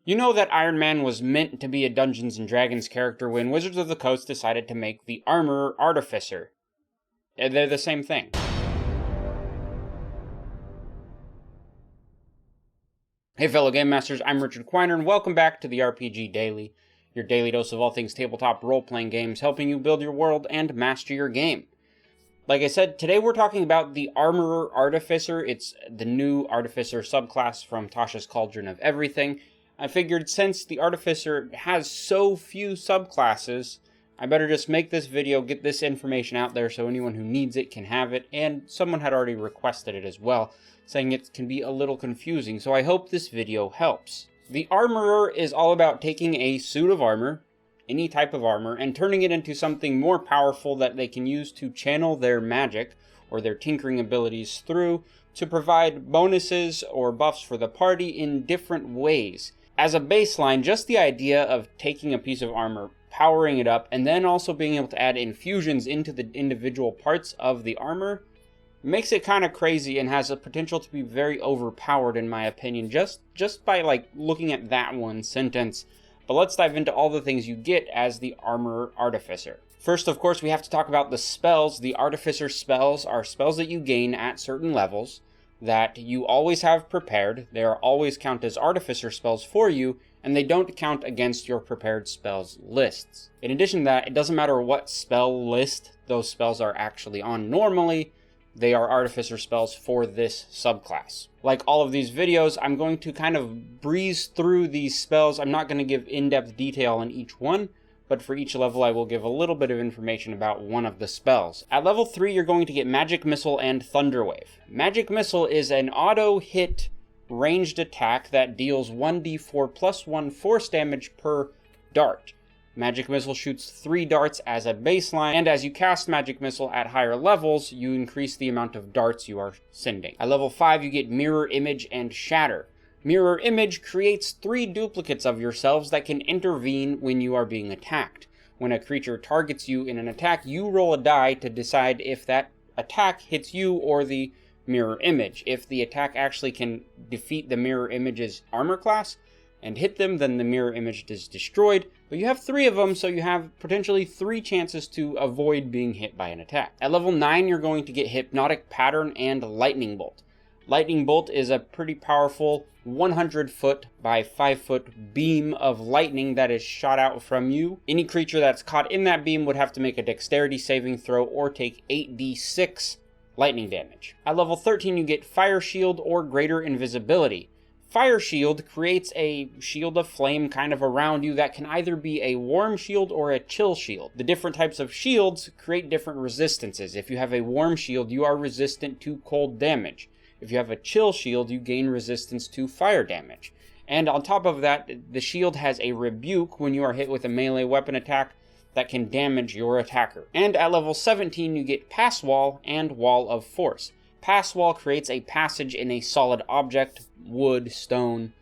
You know that Iron Man was meant to be a Dungeons & Dragons character when Wizards of the Coast decided to make the Armorer Artificer. They're the same thing. Hey fellow Game Masters, I'm Richard Quiner, and welcome back to the RPG Daily, your daily dose of all things tabletop role-playing games, helping you build your world and master your game. Like I said, today we're talking about the Armorer Artificer. It's the new Artificer subclass from Tasha's Cauldron of Everything. I figured since the Artificer has so few subclasses, I better just make this video, get this information out there so anyone who needs it can have it, and someone had already requested it as well, saying it can be a little confusing, so I hope this video helps. The Armorer is all about taking a suit of armor, any type of armor, and turning it into something more powerful that they can use to channel their magic, or their tinkering abilities through, to provide bonuses or buffs for the party in different ways. As a baseline, just the idea of taking a piece of armor, powering it up, and then also being able to add infusions into the individual parts of the armor makes it kind of crazy and has a potential to be very overpowered in my opinion, just by looking at that one sentence. But let's dive into all the things you get as the Armorer Artificer. First, of course, we have to talk about the spells. The Artificer spells are spells that you gain at certain levels that you always have prepared. They are always count as Artificer spells for you, and they don't count against your prepared spells lists. In addition to that, it doesn't matter what spell list those spells are actually on normally, they are Artificer spells for this subclass. Like all of these videos, I'm going to kind of breeze through these spells. I'm not going to give in-depth detail on each one, but for each level I will give a little bit of information about one of the spells. At level 3, you're going to get Magic Missile and Thunderwave. Magic Missile is an auto-hit ranged attack that deals 1d4 plus 1 force damage per dart. Magic Missile shoots 3 darts as a baseline, and as you cast Magic Missile at higher levels, you increase the amount of darts you are sending. At level 5, you get Mirror Image and Shatter. Mirror Image creates 3 duplicates of yourselves that can intervene when you are being attacked. When a creature targets you in an attack, you roll a die to decide if that attack hits you or the mirror image. If the attack actually can defeat the mirror image's armor class and hit them, then the mirror image is destroyed. But you have 3 of them, so you have potentially 3 chances to avoid being hit by an attack. At level 9, you're going to get Hypnotic Pattern and Lightning Bolt. Lightning Bolt is a pretty powerful 100-foot by 5-foot beam of lightning that is shot out from you. Any creature that's caught in that beam would have to make a dexterity saving throw or take 8d6 lightning damage. At level 13, you get Fire Shield or Greater Invisibility. Fire Shield creates a shield of flame kind of around you that can either be a warm shield or a chill shield. The different types of shields create different resistances. If you have a warm shield, you are resistant to cold damage. If you have a chill shield, you gain resistance to fire damage. And on top of that, the shield has a rebuke when you are hit with a melee weapon attack that can damage your attacker. And at level 17, you get Pass Wall and Wall of Force. Pass Wall creates a passage in a solid object, wood, stone,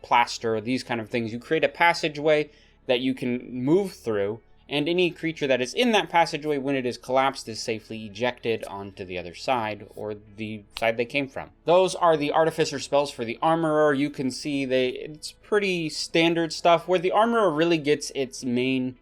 plaster, these kind of things. You create a passageway that you can move through, and any creature that is in that passageway when it is collapsed is safely ejected onto the other side, or the side they came from. Those are the Artificer spells for the Armorer. You can see it's pretty standard stuff. Where the Armorer really gets its main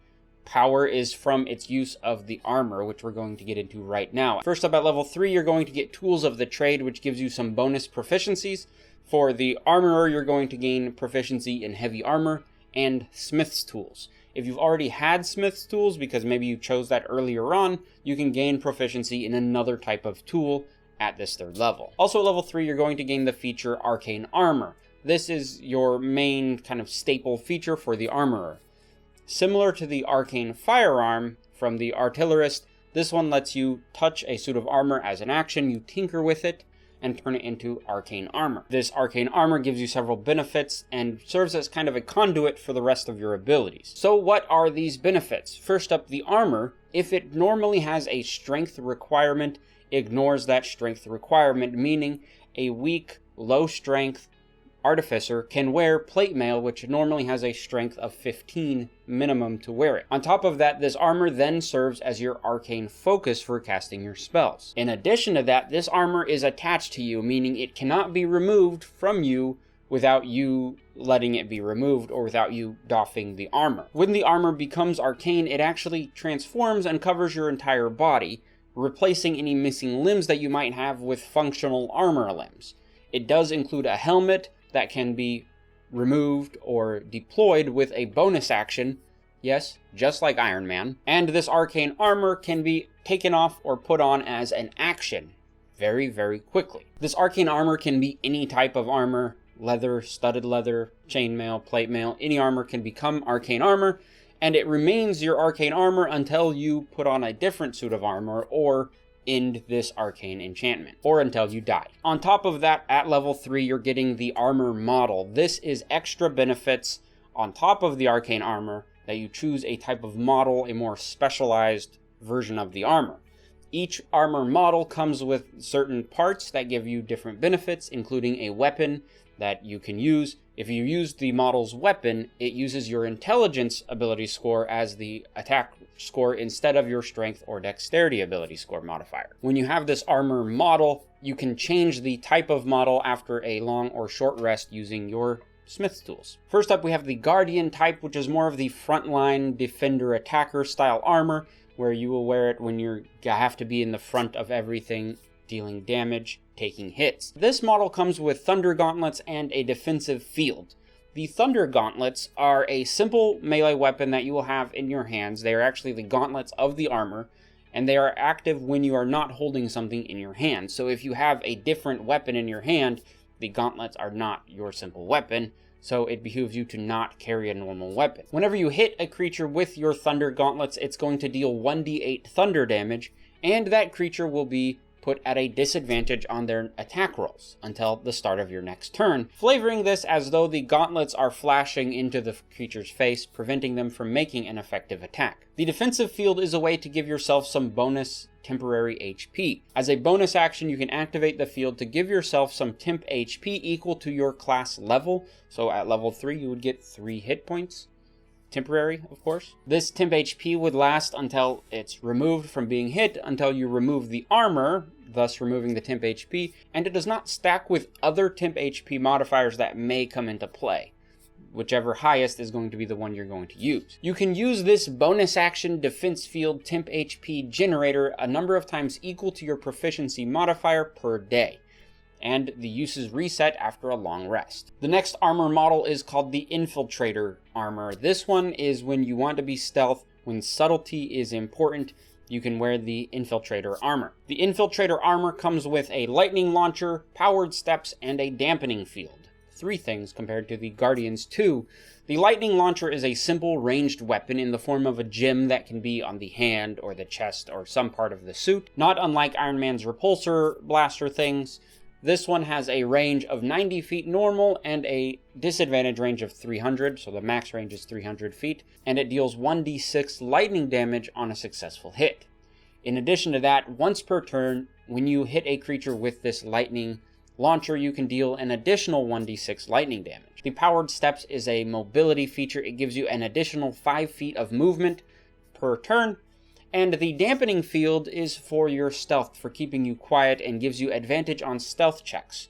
power is from its use of the armor, which we're going to get into right now. First up, at level 3, you're going to get Tools of the Trade, which gives you some bonus proficiencies. For the Armorer, you're going to gain proficiency in Heavy Armor and Smith's Tools. If you've already had Smith's Tools, because maybe you chose that earlier on, you can gain proficiency in another type of tool at this 3rd level. Also at level 3, you're going to gain the feature Arcane Armor. This is your main kind of staple feature for the Armorer. Similar to the Arcane Firearm from the Artillerist, this one lets you touch a suit of armor as an action, you tinker with it, and turn it into Arcane Armor. This Arcane Armor gives you several benefits and serves as kind of a conduit for the rest of your abilities. So what are these benefits? First up, the armor, if it normally has a strength requirement, ignores that strength requirement, meaning a weak, low strength Artificer can wear plate mail, which normally has a strength of 15 minimum to wear it. On top of that, this armor then serves as your arcane focus for casting your spells. In addition to that, this armor is attached to you, meaning it cannot be removed from you without you letting it be removed or without you doffing the armor. When the armor becomes arcane, it actually transforms and covers your entire body, replacing any missing limbs that you might have with functional armor limbs. It does include a helmet that can be removed or deployed with a bonus action, yes, just like Iron Man, and this arcane armor can be taken off or put on as an action very, very quickly. This arcane armor can be any type of armor: leather, studded leather, chainmail, plate mail. Any armor can become arcane armor, and it remains your arcane armor until you put on a different suit of armor or end this arcane enchantment, or until you die. On top of that, at level 3, you're getting the armor model. This is extra benefits on top of the arcane armor, that you choose a type of model, a more specialized version of the armor. Each armor model comes with certain parts that give you different benefits, including a weapon that you can use. If you use the model's weapon, it uses your intelligence ability score as the attack score instead of your strength or dexterity ability score modifier. When you have this armor model, you can change the type of model after a long or short rest using your smith's tools. First up, we have the Guardian type, which is more of the frontline defender attacker style armor, where you will wear it when you have to be in the front of everything, dealing damage, taking hits. This model comes with Thunder Gauntlets and a defensive field. The Thunder Gauntlets are a simple melee weapon that you will have in your hands. They are actually the gauntlets of the armor, and they are active when you are not holding something in your hand. So if you have a different weapon in your hand, the gauntlets are not your simple weapon, so it behooves you to not carry a normal weapon. Whenever you hit a creature with your Thunder Gauntlets, it's going to deal 1d8 thunder damage, and that creature will be put at a disadvantage on their attack rolls until the start of your next turn, flavoring this as though the gauntlets are flashing into the creature's face, preventing them from making an effective attack. The defensive field is a way to give yourself some bonus temporary HP. As a bonus action, you can activate the field to give yourself some temp HP equal to your class level. So at level 3, you would get 3 hit points. Temporary, of course. This temp HP would last until it's removed from being hit, until you remove the armor, thus removing the temp HP, and it does not stack with other temp HP modifiers that may come into play. Whichever highest is going to be the one you're going to use. You can use this bonus action defense field temp HP generator a number of times equal to your proficiency modifier per day, and the uses reset after a long rest. The next armor model is called the Infiltrator armor. This one is when you want to be stealth, when subtlety is important, you can wear the Infiltrator armor. The Infiltrator armor comes with a lightning launcher, powered steps, and a dampening field. 3 things compared to the Guardian's 2. The lightning launcher is a simple ranged weapon in the form of a gem that can be on the hand or the chest or some part of the suit. Not unlike Iron Man's repulsor blaster things, this one has a range of 90 feet normal and a disadvantage range of 300, so the max range is 300 feet, and it deals 1d6 lightning damage on a successful hit. In addition to that, once per turn, when you hit a creature with this lightning launcher, you can deal an additional 1d6 lightning damage. The powered steps is a mobility feature. It gives you an additional 5 feet of movement per turn. And the dampening field is for your stealth, for keeping you quiet, and gives you advantage on stealth checks.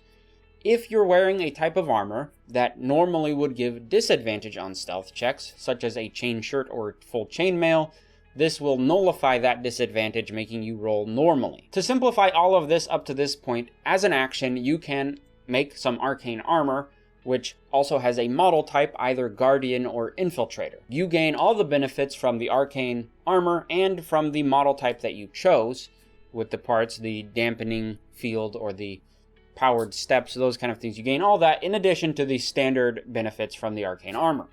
If you're wearing a type of armor that normally would give disadvantage on stealth checks, such as a chain shirt or full chainmail, this will nullify that disadvantage, making you roll normally. To simplify all of this up to this point, as an action, you can make some arcane armor, which also has a model type, either Guardian or Infiltrator. You gain all the benefits from the arcane armor and from the model type that you chose, with the parts, the dampening field or the powered steps, those kind of things. You gain all that in addition to the standard benefits from the arcane armor.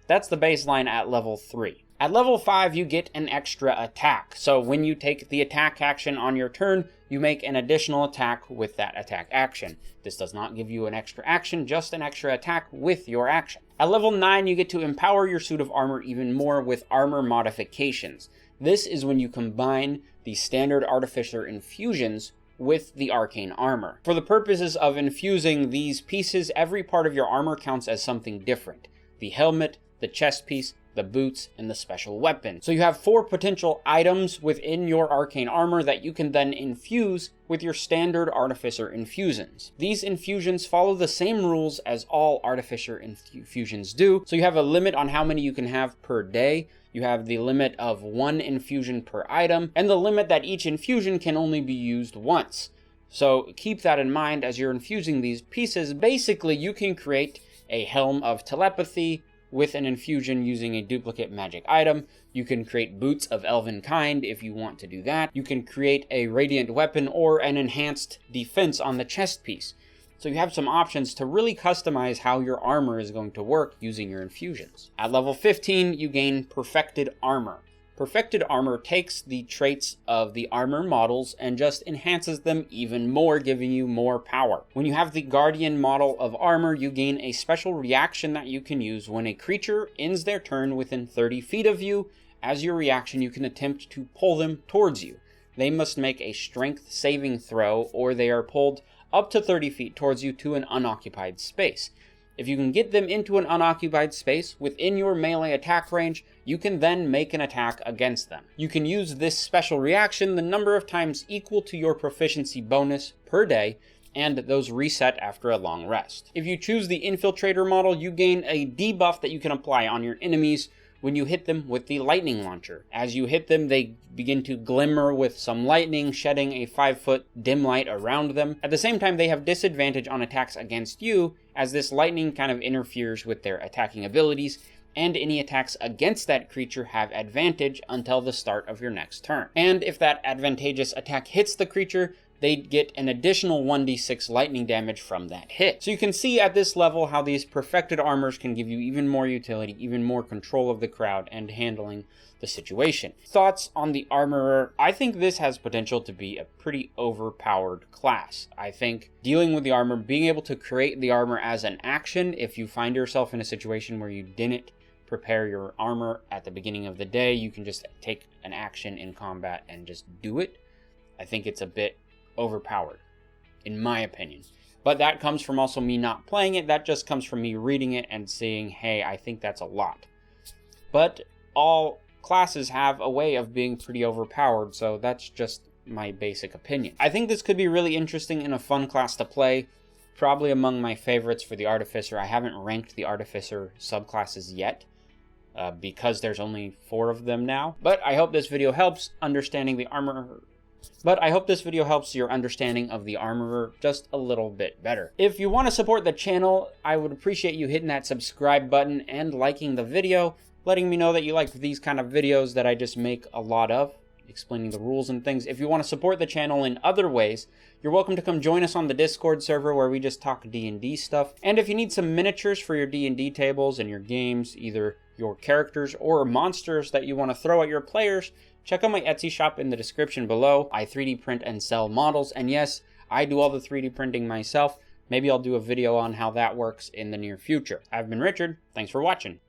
That's the baseline at level 3. At level 5, you get an extra attack. So when you take the attack action on your turn, you make an additional attack with that attack action. This does not give you an extra action, just an extra attack with your action. At level 9, you get to empower your suit of armor even more with armor modifications. This is when you combine the standard Artificer infusions with the arcane armor. For the purposes of infusing these pieces, every part of your armor counts as something different. The helmet, the chest piece, the boots, and the special weapon. So you have 4 potential items within your arcane armor that you can then infuse with your standard Artificer infusions. These infusions follow the same rules as all Artificer infusions do, so you have a limit on how many you can have per day. You have the limit of 1 infusion per item, and the limit that each infusion can only be used once. So keep that in mind as you're infusing these pieces. Basically, you can create a Helm of Telepathy with an infusion using a duplicate magic item. You can create Boots of Elven Kind if you want to do that. You can create a Radiant Weapon or an Enhanced Defense on the chest piece. So you have some options to really customize how your armor is going to work using your infusions. At level 15, you gain Perfected Armor. Perfected Armor takes the traits of the armor models and just enhances them even more, giving you more power. When you have the Guardian model of armor, you gain a special reaction that you can use when a creature ends their turn within 30 feet of you. As your reaction, you can attempt to pull them towards you. They must make a strength saving throw, or they are pulled up to 30 feet towards you to an unoccupied space. If you can get them into an unoccupied space within your melee attack range, you can then make an attack against them. You can use this special reaction the number of times equal to your proficiency bonus per day, and those reset after a long rest. If you choose the Infiltrator model, you gain a debuff that you can apply on your enemies when you hit them with the lightning launcher. As you hit them, they begin to glimmer with some lightning, shedding a 5-foot dim light around them. At the same time, they have disadvantage on attacks against you, as this lightning kind of interferes with their attacking abilities, and any attacks against that creature have advantage until the start of your next turn. And if that advantageous attack hits the creature, they get an additional 1d6 lightning damage from that hit. So you can see at this level how these perfected armors can give you even more utility, even more control of the crowd and handling the situation. Thoughts on the Armorer? I think this has potential to be a pretty overpowered class. I think dealing with the armor, being able to create the armor as an action, if you find yourself in a situation where you didn't prepare your armor at the beginning of the day, you can just take an action in combat and just do it. I think it's a bit overpowered, in my opinion. But that comes from also me not playing it. That just comes from me reading it and seeing, hey, I think that's a lot. But all classes have a way of being pretty overpowered, so that's just my basic opinion. I think this could be really interesting and a fun class to play. Probably among my favorites for the Artificer. I haven't ranked the Artificer subclasses yet, because there's only 4 of them now. But I hope this video helps understanding the armor. But I hope this video helps your understanding of the Armorer just a little bit better. If you want to support the channel, I would appreciate you hitting that subscribe button and liking the video, letting me know that you like these kind of videos that I just make a lot of, explaining the rules and things. If you want to support the channel in other ways, you're welcome to come join us on the Discord server where we just talk D&D stuff. And if you need some miniatures for your D&D tables and your games, either your characters or monsters that you want to throw at your players, check out my Etsy shop in the description below. I 3D print and sell models, and yes, I do all the 3D printing myself. Maybe I'll do a video on how that works in the near future. I've been Richard. Thanks for watching.